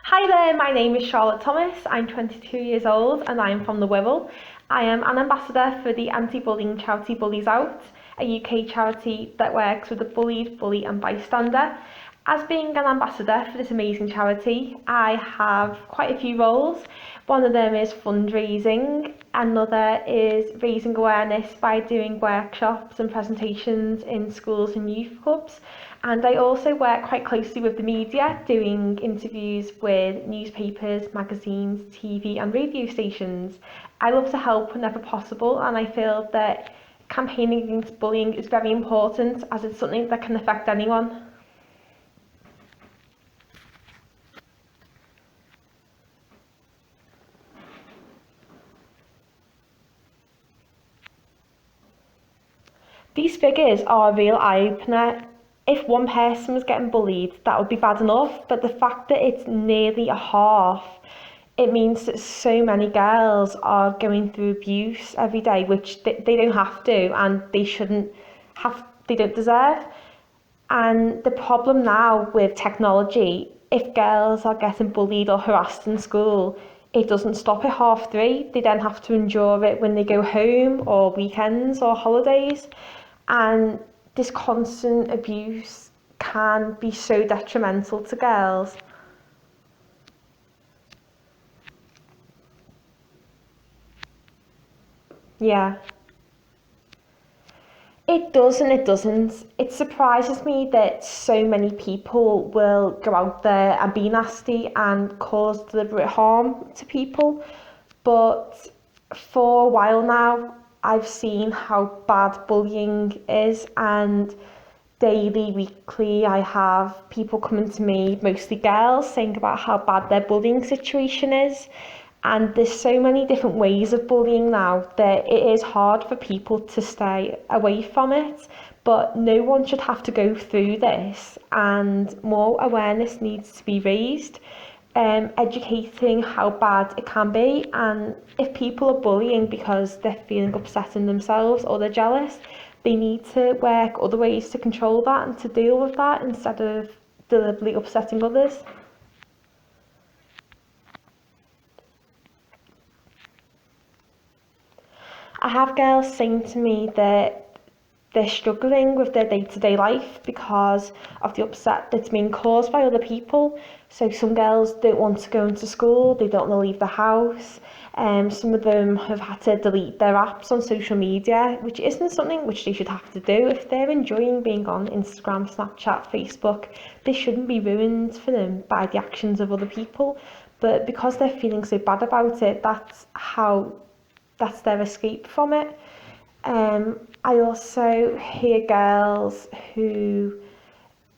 Hi there, my name is Charlotte Thomas. I'm 22 years old and I am from the Wirral. I am an ambassador for the anti-bullying charity BulliesOut, a UK charity that works with the bullied, bully and bystander. As being an ambassador for this amazing charity, I have quite a few roles. One of them is fundraising, another is raising awareness by doing workshops and presentations in schools and youth clubs. And I also work quite closely with the media, doing interviews with newspapers, magazines, TV and radio stations. I love to help whenever possible, and I feel that campaigning against bullying is very important as it's something that can affect anyone. These figures are a real eye-opener. If one person was getting bullied, that would be bad enough, but the fact that it's nearly a half, it means that so many girls are going through abuse every day, which they don't have to and they shouldn't have, they don't deserve. And the problem now with technology, if girls are getting bullied or harassed in school, it doesn't stop at 3:30. They then have to endure it when they go home or weekends or holidays. And this constant abuse can be so detrimental to girls. Yeah. It does and it doesn't. It surprises me that so many people will go out there and be nasty and cause deliberate harm to people. But for a while now, I've seen how bad bullying is, and daily, weekly, I have people coming to me, mostly girls, saying about how bad their bullying situation is. And there's so many different ways of bullying now that it is hard for people to stay away from it. But no one should have to go through this, and more awareness needs to be raised, educating how bad it can be. And if people are bullying because they're feeling upset in themselves or they're jealous, they need to work other ways to control that and to deal with that instead of deliberately upsetting others. I have girls saying to me that they're struggling with their day-to-day life because of the upset that's being caused by other people. So some girls don't want to go into school, they don't want to leave the house. Some of them have had to delete their apps on social media, which isn't something which they should have to do. If they're enjoying being on Instagram, Snapchat, Facebook, this shouldn't be ruined for them by the actions of other people. But because they're feeling so bad about it, that's their escape from it. I also hear girls who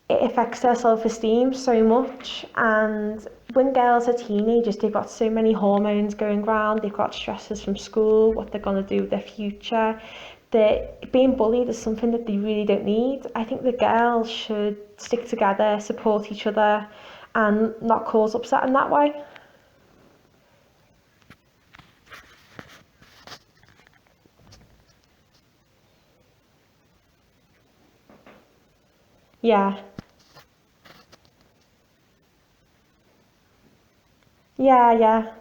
it affects their self-esteem so much, and when girls are teenagers, they've got so many hormones going around, they've got stresses from school, what they're going to do with their future, that being bullied is something that they really don't need. I think the girls should stick together, support each other and not cause upset in that way. Yeah, yeah.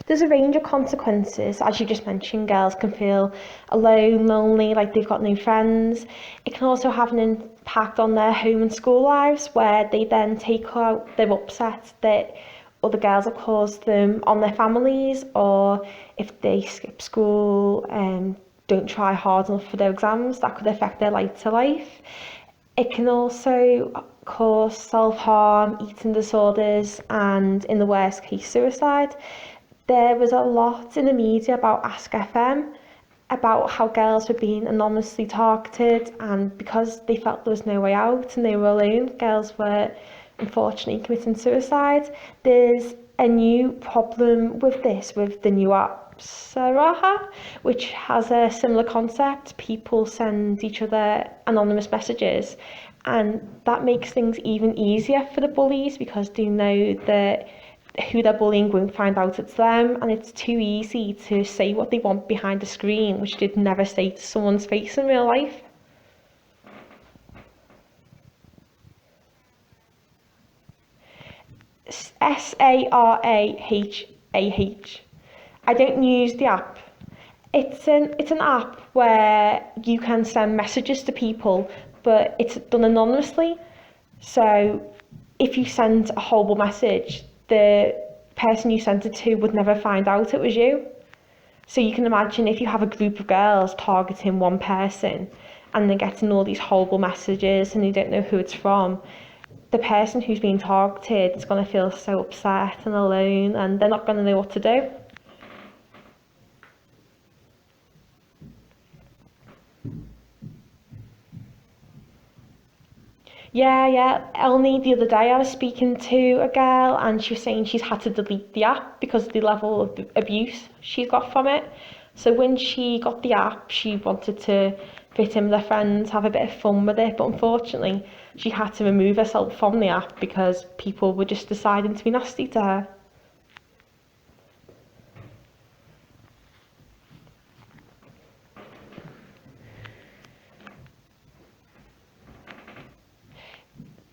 There's a range of consequences. As you just mentioned, girls can feel alone, lonely, like they've got no friends. It can also have an impact on their home and school lives, where they then take out their upset that other girls have caused them on their families, or if they skip school and don't try hard enough for their exams, that could affect their later life. It can also cause self-harm, eating disorders, and in the worst case, suicide. There was a lot in the media about Ask FM, about how girls were being anonymously targeted, and because they felt there was no way out and they were alone, girls were unfortunately committing suicide. There's a new problem with this, with the new app Saraha, which has a similar concept. People send each other anonymous messages, and that makes things even easier for the bullies because they know that who they're bullying won't find out it's them, and it's too easy to say what they want behind a screen, which they'd never say to someone's face in real life. Sarahah. I don't use the app. It's an app where you can send messages to people, but it's done anonymously. So if you send a horrible message, the person you sent it to would never find out it was you. So you can imagine if you have a group of girls targeting one person and they're getting all these horrible messages and you don't know who it's from, the person who's being targeted is going to feel so upset and alone, and they're not going to know what to do. Yeah. Only the other day I was speaking to a girl and she was saying she's had to delete the app because of the level of abuse she got from it. So when she got the app, she wanted to fit in with her friends, have a bit of fun with it, but unfortunately she had to remove herself from the app because people were just deciding to be nasty to her.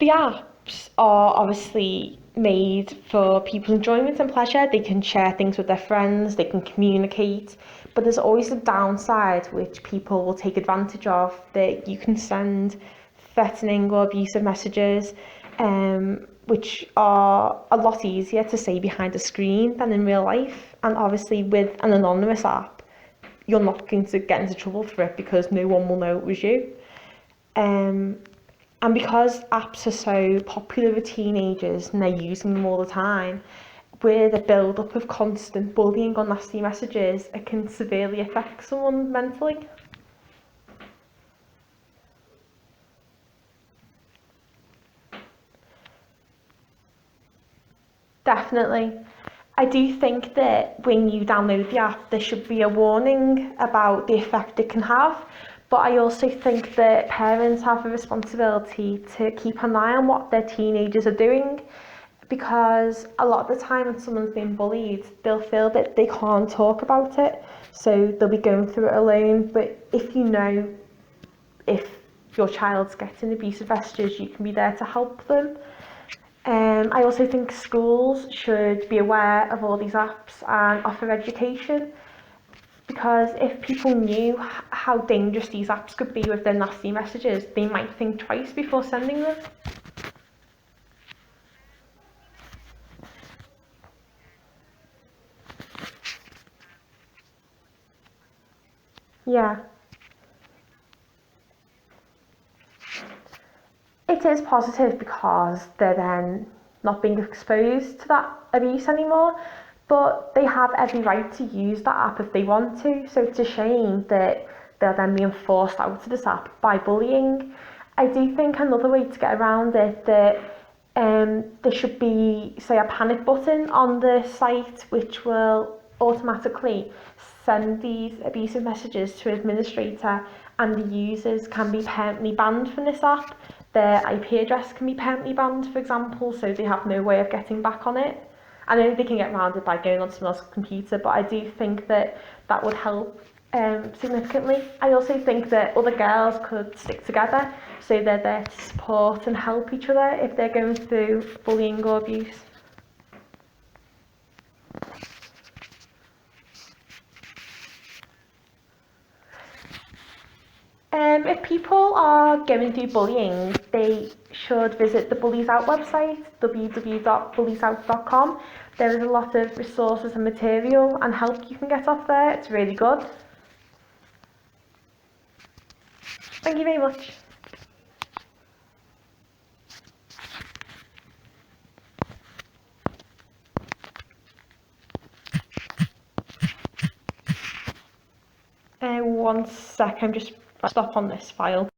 The apps are obviously made for people's enjoyment and pleasure. They can share things with their friends, they can communicate, but there's always a downside which people will take advantage of, that you can send threatening or abusive messages, which are a lot easier to say behind a screen than in real life. And obviously with an anonymous app, you're not going to get into trouble for it because no one will know it was you. Um, and because apps are so popular with teenagers and they're using them all the time, with a build-up of constant bullying or nasty messages, it can severely affect someone mentally. Definitely. I do think that when you download the app, there should be a warning about the effect it can have. But I also think that parents have a responsibility to keep an eye on what their teenagers are doing, because a lot of the time when someone's been bullied, they'll feel that they can't talk about it. So they'll be going through it alone. But if you know if your child's getting abusive messages, you can be there to help them. I also think schools should be aware of all these apps and offer education, because if people knew how dangerous these apps could be with their nasty messages, they might think twice before sending them. Yeah, it is positive because they're then not being exposed to that abuse anymore, but they have every right to use that app if they want to. So it's a shame that they're then being forced out of this app by bullying. I do think another way to get around it, that there should be, say, a panic button on the site which will automatically send these abusive messages to an administrator, and the users can be permanently banned from this app. Their IP address can be permanently banned, for example, so they have no way of getting back on it. I know they can get around it by going on someone else's computer, but I do think that that would help significantly. I also think that other girls could stick together so they're there to support and help each other if they're going through bullying or abuse. If people are going through bullying, they should visit the BulliesOut website, www.bulliesout.com. There is a lot of resources and material and help you can get off there. It's really good. Thank you very much. One sec, I'm just stop on this file.